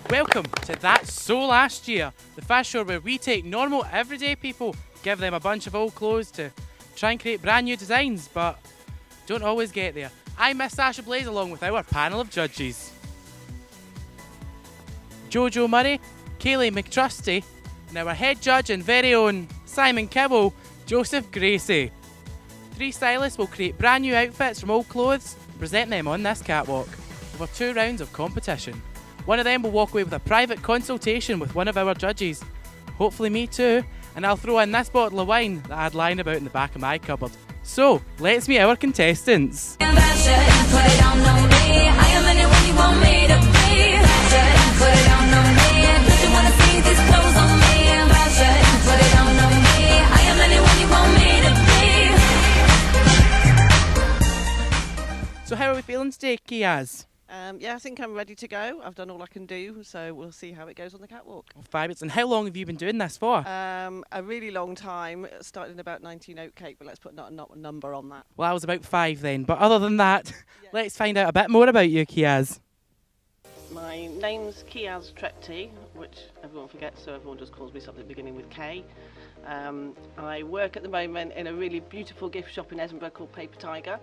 Welcome to That's So Last Year, the fast show where we take normal, everyday people, give them a bunch of old clothes to try and create brand new designs, but don't always get there. I'm Miss Sasha Blaze along with our panel of judges. Jojo Murray, Kayleigh McTrusty, and our head judge and very own Simon Kibble, Joseph Gracie. 3 stylists will create brand new outfits from old clothes and present them on this catwalk over 2 rounds of competition. One of them will walk away with a private consultation with one of our judges, hopefully me too, and I'll throw in this bottle of wine that I had lying about in the back of my cupboard. So, let's meet our contestants. So how are we feeling today, Kiaz? Yeah, I think I'm ready to go. I've done all I can do, so we'll see how it goes on the catwalk. Fabulous. And how long have you been doing this for? A really long time, starting in about 19 oatcake, but let's put not a number on that. Well, I was about 5 then, but other than that, let's find out a bit more about you, Kiaz. My name's Kiaz Trepti, which everyone forgets, so everyone just calls me something beginning with K. I work at the moment in a really beautiful gift shop in Edinburgh called Paper Tiger.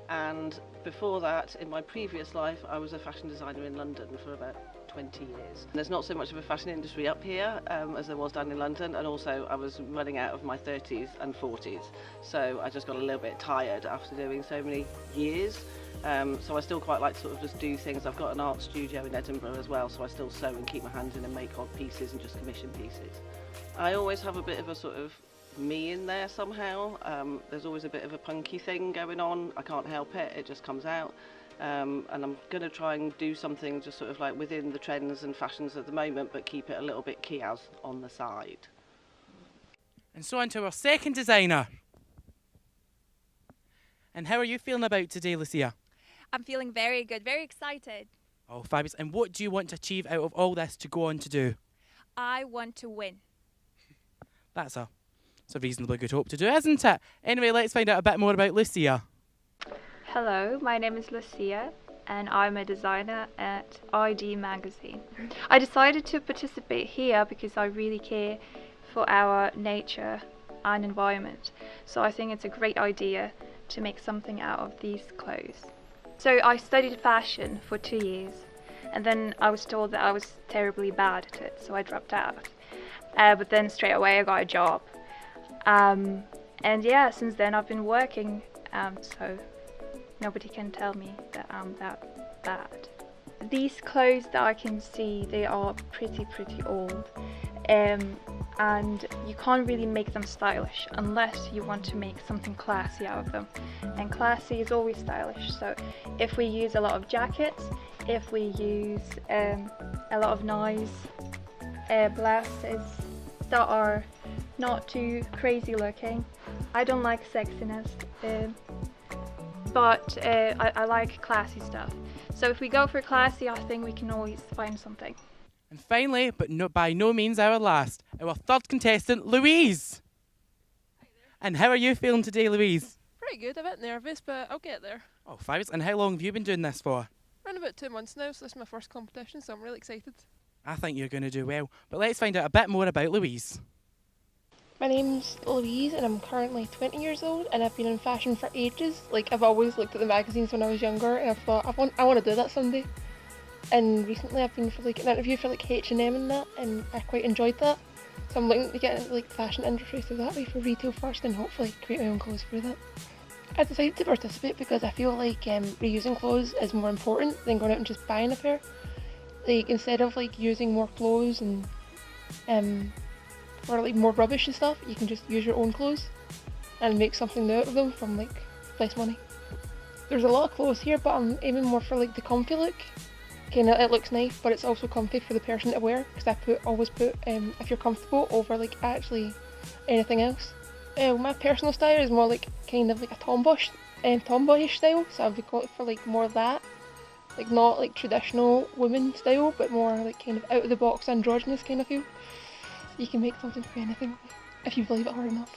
And before that, in my previous life, I was a fashion designer in London for about 20 years. There's not so much of a fashion industry up here as there was down in London, and also I was running out of my 30s and 40s, so I just got a little bit tired after doing so many years. So I still quite like to sort of just do things. I've got an art studio in Edinburgh as well, so I still sew and keep my hands in and make odd pieces and just commission pieces. I always have a bit of a sort of me in there somehow. There's always a bit of a punky thing going on. I can't help it, it just comes out. And I'm going to try and do something just sort of like within the trends and fashions at the moment, but keep it a little bit Kiaz on the side. And so on to our second designer. And how are you feeling about today, Lucia? I'm feeling very good, very excited. Oh, fabulous. And what do you want to achieve out of all this to go on to do? I want to win. That's a reasonably good hope to do, isn't it? Anyway, let's find out a bit more about Lucia. Hello, my name is Lucia and I'm a designer at ID Magazine. I decided to participate here because I really care for our nature and environment. So I think it's a great idea to make something out of these clothes. So I studied fashion for 2 years and then I was told that I was terribly bad at it, so I dropped out. But then straight away I got a job. And yeah, since then I've been working, so nobody can tell me that I'm that bad. These clothes that I can see, they are pretty old, and you can't really make them stylish unless you want to make something classy out of them, and classy is always stylish. So if we use a lot of jackets, if we use a lot of nice blouses that are not too crazy looking. I don't like sexiness, but I like classy stuff. So if we go for classy, I think we can always find something. And finally, but by no means our last, our third contestant, Louise. Hi there. And how are you feeling today, Louise? Pretty good, a bit nervous, but I'll get there. Oh, fabulous. And how long have you been doing this for? Around about 2 months now, so this is my first competition, so I'm really excited. I think you're going to do well. But let's find out a bit more about Louise. My name's Louise and I'm currently 20 years old and I've been in fashion for ages. Like, I've always looked at the magazines when I was younger and I've thought I want to do that someday. And recently I've been for like an interview for like H&M and that, and I quite enjoyed that. So I'm looking to get into like the fashion industry through that way, for retail first, and hopefully create my own clothes through that. I decided to participate because I feel like reusing clothes is more important than going out and just buying a pair. Like, instead of like using more clothes and or like more rubbish and stuff, you can just use your own clothes and make something new out of them from like less money. There's a lot of clothes here, but I'm aiming more for like the comfy look. Kinda, it looks nice, but it's also comfy for the person to wear, because I always put if you're comfortable over like actually anything else. My personal style is more like kind of like a tomboyish style, so I've got for like more of that, like not like traditional women style, but more like kind of out of the box androgynous kind of feel. You can make something for anything if you believe it hard enough.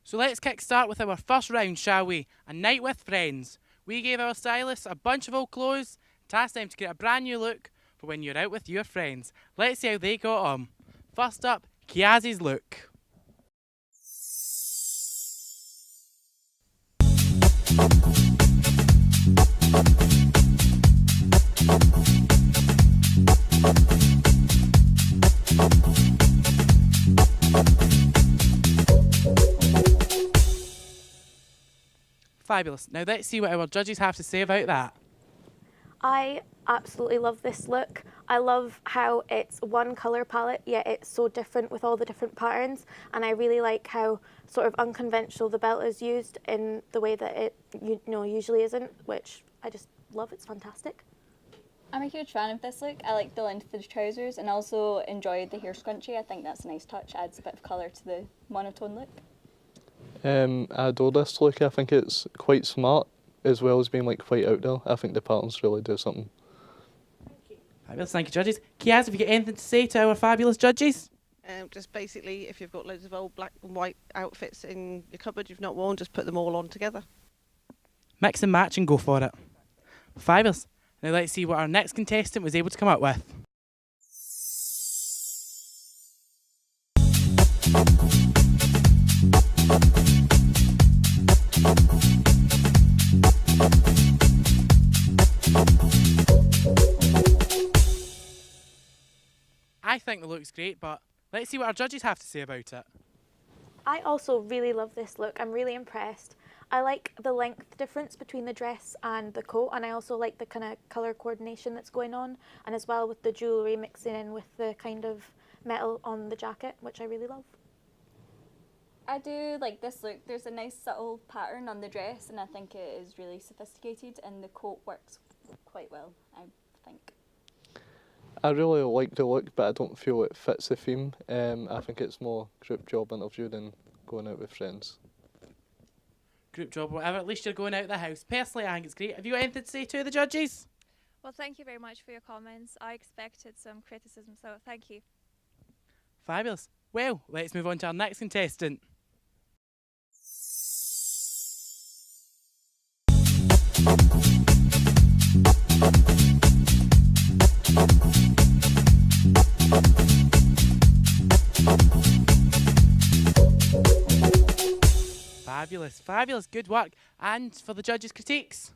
So let's kick start with our first round, shall we? A night with friends. We gave our stylists a bunch of old clothes, tasked them to create a brand new look for when you're out with your friends. Let's see how they got on. First up, Kiazi's look. Fabulous. Now let's see what our judges have to say about that. I absolutely love this look. I love how it's one colour palette, yet it's so different with all the different patterns. And I really like how sort of unconventional the belt is used in the way that it usually isn't, which I just love. It's fantastic. I'm a huge fan of this look. I like the length of the trousers and also enjoyed the hair scrunchie. I think that's a nice touch, adds a bit of colour to the monotone look. I adore this look. I think it's quite smart as well as being like quite out there. I think the patterns really do something. Fabulous, thank you, judges. Kiaz, have you got anything to say to our fabulous judges? Just basically, if you've got loads of old black and white outfits in your cupboard you've not worn, just put them all on together. Mix and match and go for it. Fabulous. Now let's see what our next contestant was able to come up with. I think the look's great, but let's see what our judges have to say about it. I also really love this look. I'm really impressed. I like the length difference between the dress and the coat, and I also like the kind of colour coordination that's going on, and as well with the jewellery mixing in with the kind of metal on the jacket, which I really love. I do like this look. There's a nice subtle pattern on the dress and I think it is really sophisticated and the coat works quite well, I think. I really like the look, but I don't feel it fits the theme. I think it's more group job interview than going out with friends. Group job, whatever, at least you're going out of the house. Personally, I think it's great. Have you got anything to say to the judges? Well, thank you very much for your comments. I expected some criticism, so thank you. Fabulous. Well, let's move on to our next contestant. Fabulous, fabulous, good work. And for the judges' critiques?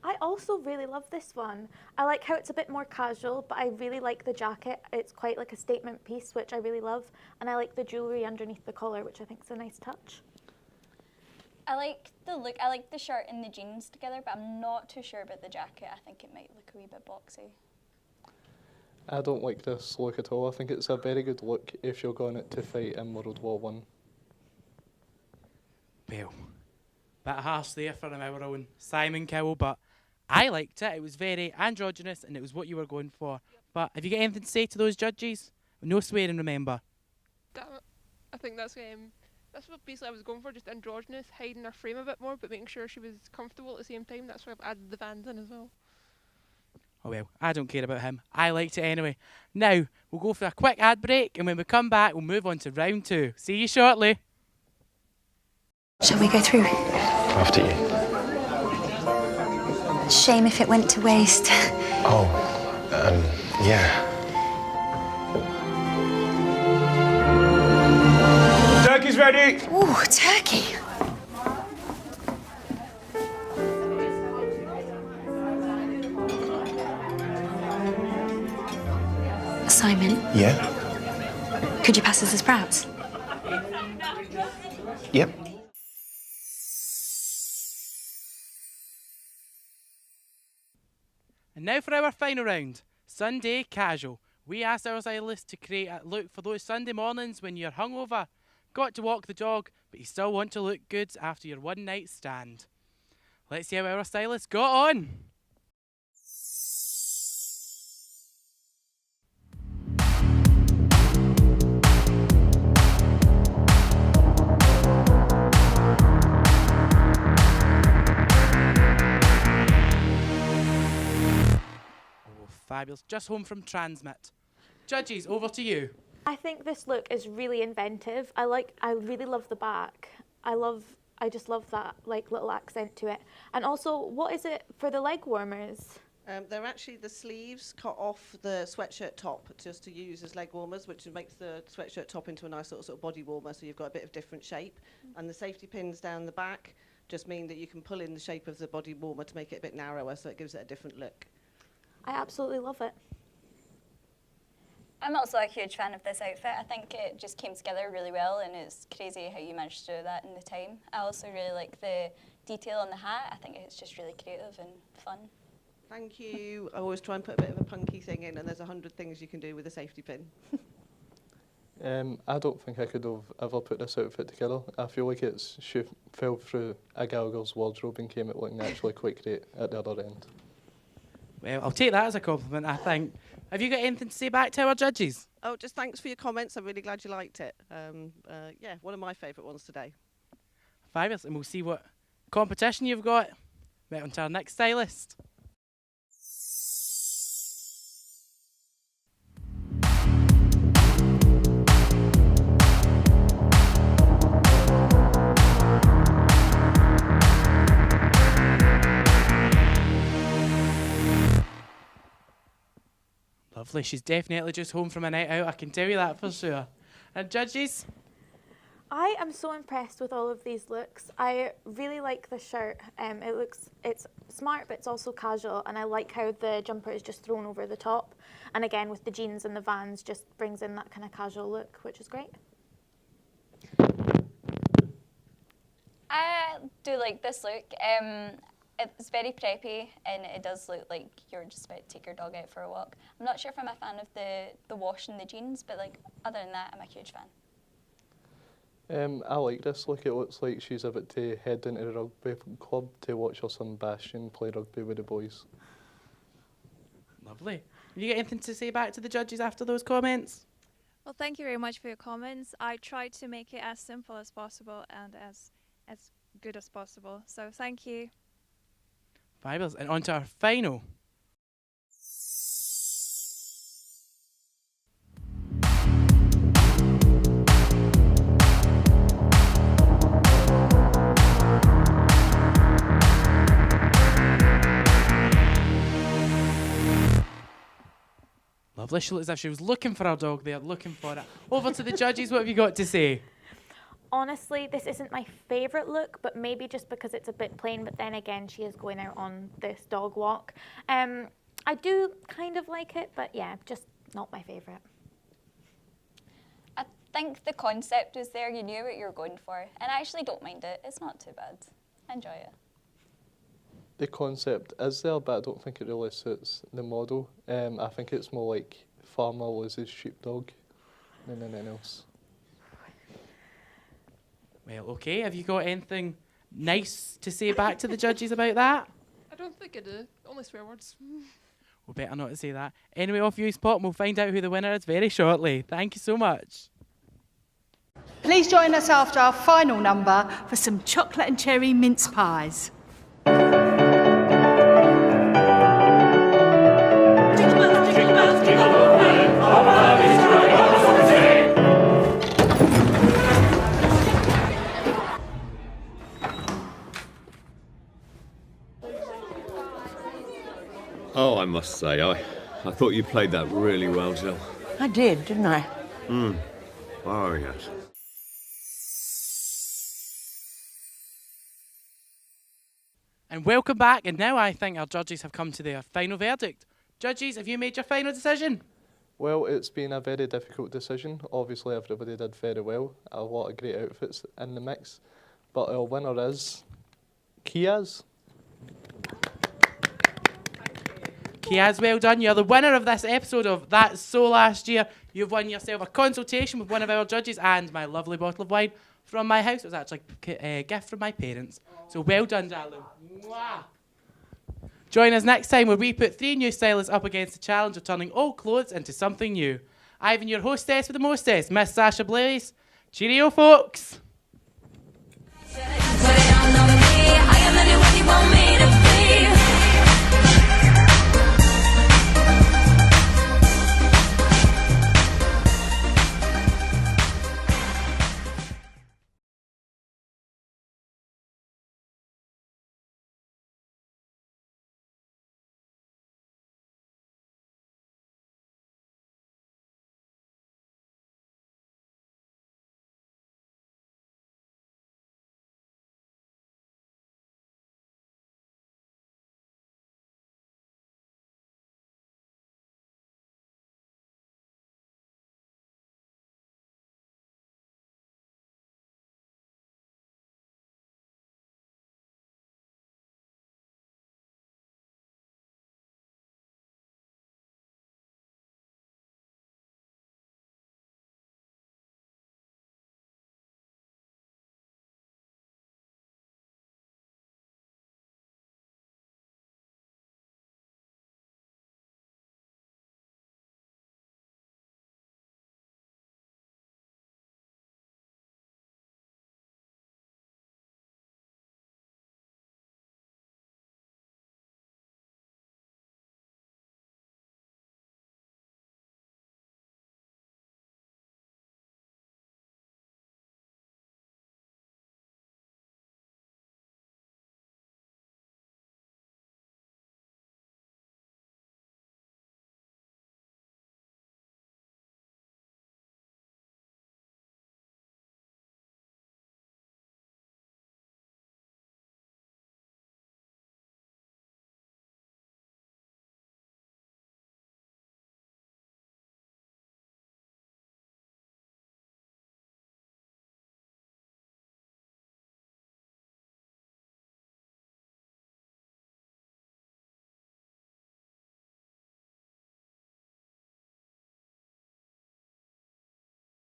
I also really love this one. I like how it's a bit more casual, but I really like the jacket. It's quite like a statement piece, which I really love. And I like the jewellery underneath the collar, which I think is a nice touch. I like the look. I like the shirt and the jeans together, but I'm not too sure about the jacket. I think it might look a wee bit boxy. I don't like this look at all. I think it's a very good look if you're going out to fight in World War I. Well, bit harsh there from our own Simon Cowell, but I liked it. It was very androgynous and it was what you were going for. But have you got anything to say to those judges? No swearing, remember. Damn it. I think that's what basically I was going for, just androgynous, hiding her frame a bit more, but making sure she was comfortable at the same time. That's why I've added the Vans in as well. Oh well, I don't care about him. I liked it anyway. Now, we'll go for a quick ad break and when we come back, we'll move on to round 2. See you shortly. Shall we go through? After you. Shame if it went to waste. Oh, yeah. Turkey's ready! Ooh, turkey. Simon? Yeah? Could you pass us the sprouts? Yep. And now for our final round, Sunday Casual. We asked our stylists to create a look for those Sunday mornings when you're hungover, got to walk the dog, but you still want to look good after your one night stand. Let's see how our stylists got on. Fabulous. Just home from Transmit. Judges, over to you. I think this look is really inventive. I really love the back. I just love that like little accent to it. And also, what is it for the leg warmers? They're actually the sleeves cut off the sweatshirt top just to use as leg warmers, which makes the sweatshirt top into a nice sort of body warmer, so you've got a bit of different shape. And the safety pins down the back just mean that you can pull in the shape of the body warmer to make it a bit narrower, so it gives it a different look. I absolutely love it. I'm also a huge fan of this outfit. I think it just came together really well, and it's crazy how you managed to do that in the time. I also really like the detail on the hat. I think it's just really creative and fun. Thank you. I always try and put a bit of a punky thing in, and there's 100 things you can do with a safety pin. I don't think I could have ever put this outfit together. I feel like she fell through a Gallagher's wardrobe and came out looking actually quite great at the other end. Well, I'll take that as a compliment, I think. Have you got anything to say back to our judges? Oh, just thanks for your comments. I'm really glad you liked it. Yeah, one of my favourite ones today. Fabulous, and we'll see what competition you've got. Right on to our next stylist. Lovely, she's definitely just home from a night out, I can tell you that for sure. And judges? I am so impressed with all of these looks. I really like the shirt. It's smart, but it's also casual, and I like how the jumper is just thrown over the top. And again, with the jeans and the Vans, just brings in that kind of casual look, which is great. I do like this look. It's very preppy, and it does look like you're just about to take your dog out for a walk. I'm not sure if I'm a fan of the wash in the jeans, but like other than that, I'm a huge fan. I like this look. It looks like she's about to head into the rugby club to watch her son Bastion play rugby with the boys. Lovely. Have you got anything to say back to the judges after those comments? Well, thank you very much for your comments. I tried to make it as simple as possible and as good as possible. So thank you. Fabulous. And on to our final. Lovely. She looks as if she was looking for her dog there, looking for it. Over to the judges, what have you got to say? Honestly, this isn't my favourite look, but maybe just because it's a bit plain, but then again, she is going out on this dog walk. I do kind of like it, but yeah, just not my favourite. I think the concept is there, you knew what you were going for, and I actually don't mind it. It's not too bad. I enjoy it. The concept is there, but I don't think it really suits the model. I think it's more like farmer loses sheepdog than anything else. Well, okay. Have you got anything nice to say back to the judges about that? I don't think I do. Only swear words. Well, better not to say that. Anyway, off you spot, and we'll find out who the winner is very shortly. Thank you so much. Please join us after our final number for some chocolate and cherry mince pies. Oh, I must say, I thought you played that really well, Jill. I did, didn't I? Oh, yes. And welcome back, and now I think our judges have come to their final verdict. Judges, have you made your final decision? Well, it's been a very difficult decision. Obviously, everybody did very well. A lot of great outfits in the mix. But our winner is Kiaz. Kiaz, well done. You're the winner of this episode of That's So Last Year. You've won yourself a consultation with one of our judges and my lovely bottle of wine from my house. It was actually a gift from my parents. So well done, darling. Mwah. Join us next time where we put 3 new stylists up against the challenge of turning old clothes into something new. I've been your hostess with the mostess, Miss Sasha Blaze. Cheerio, folks.